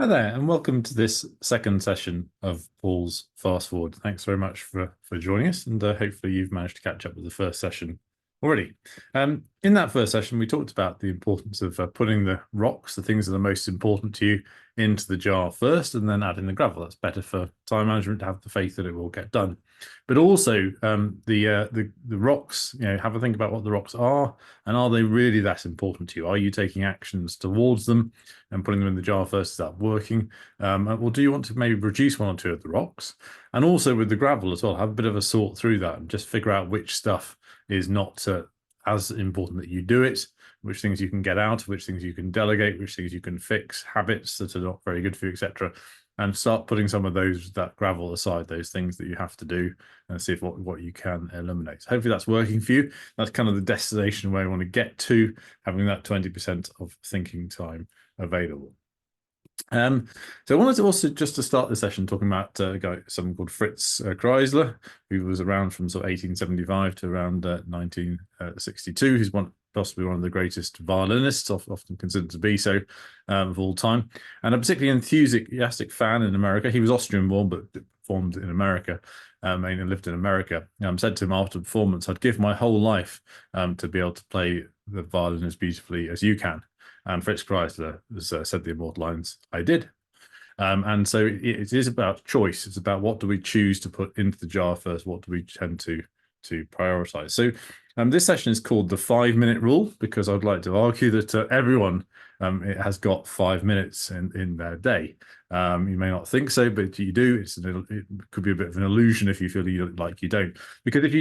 Hi there, and welcome to this second session of Paul's Fast Forward. Thanks very much for joining us, and hopefully you've managed to catch up with the first session already. In that first session, we talked about the importance of putting the rocks, the things that are most important to you, into the jar first, and then adding the gravel. That's better for time management, to have the faith that it will get done. But also the rocks, have a think about what the rocks are, and are they really that important to you? Are you taking actions towards them and putting them in the jar first? Is that working? Or do you want to maybe reduce one or two of the rocks? And also with the gravel as well, have a bit of a sort through that and just figure out which stuff is not as important that you do it, which things you can get out, which things you can delegate, which things you can fix, habits that are not very good for you, etc. And start putting some of that gravel aside, those things that you have to do, and see if what you can eliminate. So hopefully that's working for you. That's kind of the destination where you want to get to, having that 20% of thinking time available. So I wanted to also just to start the session talking about a guy, someone called Fritz Kreisler, who was around from sort of 1875 to around 1962. He's possibly one of the greatest violinists, often considered to be so, of all time, and a particularly enthusiastic fan in America. He was Austrian-born, but performed in America, and lived in America. Said to him after the performance, "I'd give my whole life to be able to play the violin as beautifully as you can." And Fritz Kreisler has said the immortal lines, "I did." And so it is about choice. It's about what do we choose to put into the jar first? What do we tend to prioritize? So this session is called the 5-minute rule, because I'd like to argue that everyone it has got 5 minutes in their day. You may not think so, but you do. It could be a bit of an illusion if you feel like you don't. Because if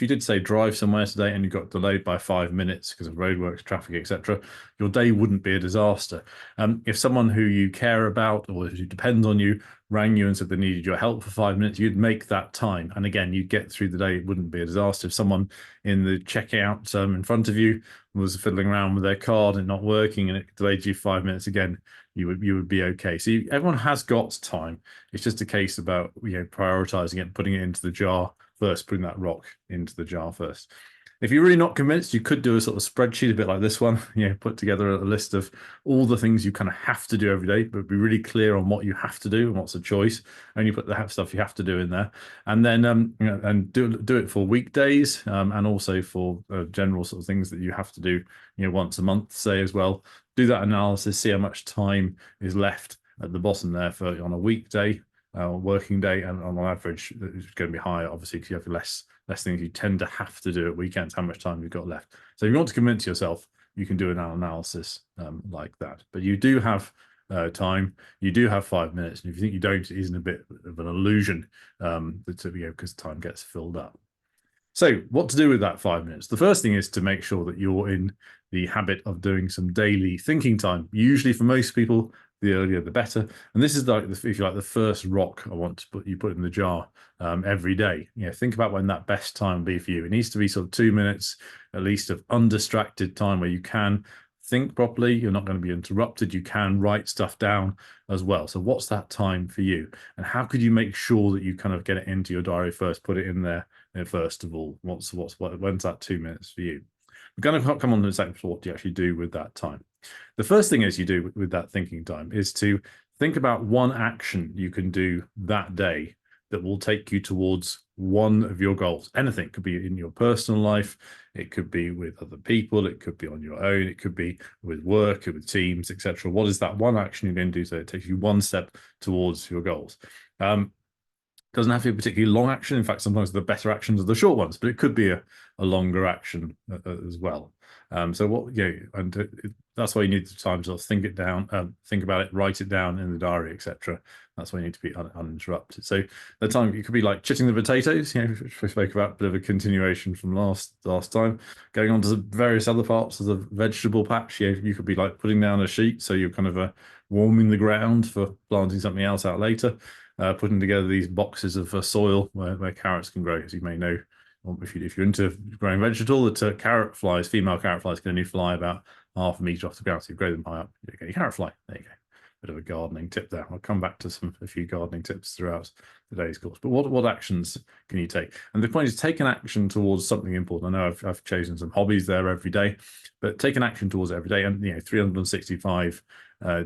you did say drive somewhere today and you got delayed by 5 minutes because of roadworks, traffic, etc., your day wouldn't be a disaster. If someone who you care about or who depends on you rang you and said they needed your help for 5 minutes, you'd make that time. And again, you'd get through the day. It wouldn't be a disaster. If someone in the checkout in front of you was fiddling around with their card and not working and it delayed you 5 minutes, again, you would be okay. So everyone has got time. It's just a case about prioritizing it, putting it into the jar first, putting that rock into the jar first. If you're really not convinced, you could do a sort of spreadsheet, a bit like this one, put together a list of all the things you kind of have to do every day, but be really clear on what you have to do and what's a choice. Only put the stuff you have to do in there, and then and do it for weekdays, and also for general sort of things that you have to do, once a month, say, as well. Do that analysis, see how much time is left at the bottom there for on a weekday, working day, and on average, it's going to be higher, obviously, because you have less things you tend to have to do at weekends, how much time you've got left. So if you want to convince yourself, you can do an analysis like that. But you do have time, you do have 5 minutes, and if you think you don't, it isn't a bit of an illusion, because time gets filled up. So what to do with that 5 minutes? The first thing is to make sure that you're in the habit of doing some daily thinking time. Usually for most people, the earlier the better. And this is like, if you like, the first rock I want to put in the jar every day. Think about when that best time will be for you. It needs to be sort of 2 minutes at least of undistracted time where you can think properly. You're not going to be interrupted. You can write stuff down as well. So what's that time for you? And how could you make sure that you kind of get it into your diary first, put it in there first of all? When's that 2 minutes for you? We're going to come on to the second, what do you actually do with that time? The first thing is you do with that thinking time is to think about one action you can do that day that will take you towards one of your goals. Anything. It could be in your personal life, it could be with other people, it could be on your own, it could be with work, with teams, etc. What is that one action you're going to do so it takes you one step towards your goals? Doesn't have to be a particularly long action. In fact, sometimes the better actions are the short ones, but it could be a longer action as well. So that's why you need the time to think it down, think about it, write it down in the diary, etc. That's why you need to be uninterrupted. So the time, it could be like chitting the potatoes, which we spoke about, a bit of a continuation from last time. Going on to the various other parts of the vegetable patch, you could be like putting down a sheet, so you're kind of warming the ground for planting something else out later. Putting together these boxes of soil where carrots can grow. As you may know, if you're into growing vegetable, that carrot flies, female carrot flies, can only fly about 0.5 meter off the ground. So you grow them high up, you get your carrot fly. There you go. bit of a gardening tip there. I'll come back to a few gardening tips throughout today's course. But what actions can you take? And the point is, take an action towards something important. I know I've chosen some hobbies there every day, but take an action towards it every day. And 365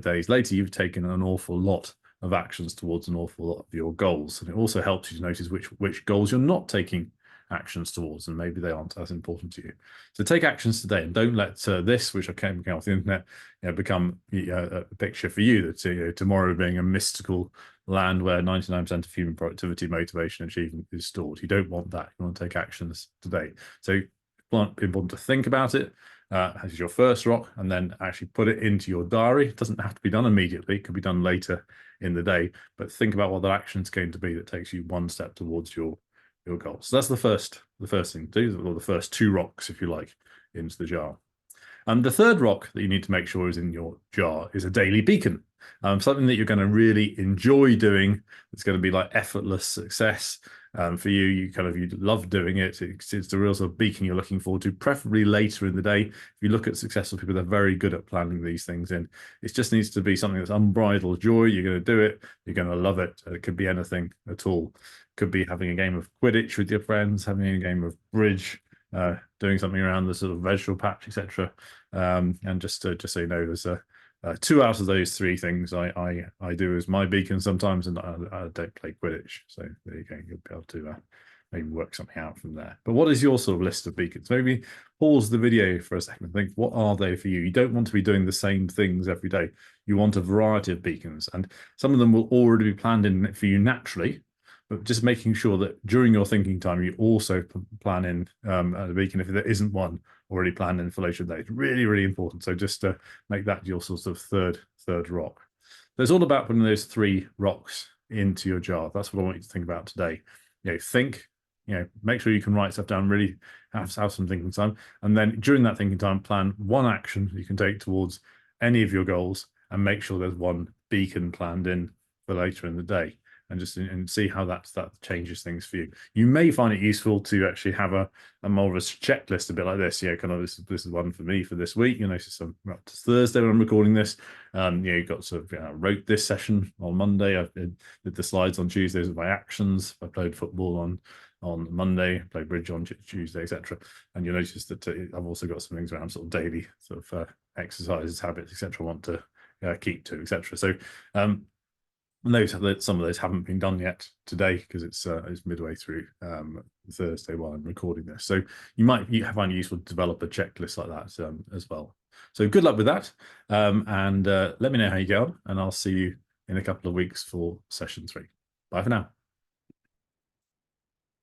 days later, you've taken an awful lot of actions towards an awful lot of your goals. And it also helps you to notice which goals you're not taking actions towards, and maybe they aren't as important to you. So take actions today, and don't let this, which I came off the internet, become a picture for you that tomorrow being a mystical land where 99% of human productivity, motivation, achievement is stored. You don't want that. You want to take actions today. So important to think about it as your first rock, and then actually put it into your diary. It doesn't have to be done immediately. It could be done later in the day, but think about what that action's going to be that takes you one step towards your goals. So that's the first thing to do, or the first two rocks, if you like, into the jar. And the third rock that you need to make sure is in your jar is a daily beacon. Something that you're going to really enjoy doing. It's going to be like effortless success for you. You love doing it. It's the real sort of beacon you're looking forward to, preferably later in the day. If you look at successful people, they're very good at planning these things in. It just needs to be something that's unbridled joy. You're going to do it. You're going to love it. It could be anything at all. Could be having a game of Quidditch with your friends, having a game of bridge, doing something around the sort of vegetable patch, etc. And just so you know, there's 2 out of those 3 things I do as my beacon sometimes, and I don't play Quidditch. So there you go. You'll be able to maybe work something out from there. But what is your sort of list of beacons? Maybe pause the video for a second and think, what are they for you? You don't want to be doing the same things every day. You want a variety of beacons, and some of them will already be planned in for you naturally. But just making sure that during your thinking time, you also plan in a beacon if there isn't one already planned in for later in the day. It's really, really important. So just to make that your sort of third rock. So it's all about putting those 3 rocks into your jar. That's what I want you to think about today. Think, make sure you can write stuff down, really have some thinking time. And then during that thinking time, plan one action you can take towards any of your goals, and make sure there's one beacon planned in for later in the day. And see how that changes things for you. You may find it useful to actually have a more of a checklist, a bit like this. Kind of this is one for me for this week. So I'm up to Thursday when I'm recording this. You got sort of wrote this session on Monday. I did the slides on Tuesdays with my actions. I played football on Monday, played bridge on Tuesday, etc. And you'll notice that I've also got some things around sort of daily sort of exercises, habits, etc. I want to keep to, etc. So some of those haven't been done yet today because it's midway through Thursday while I'm recording this. So you find it useful to develop a checklist like that as well. So good luck with that, and let me know how you get on, and I'll see you in a couple of weeks for session 3. Bye for now.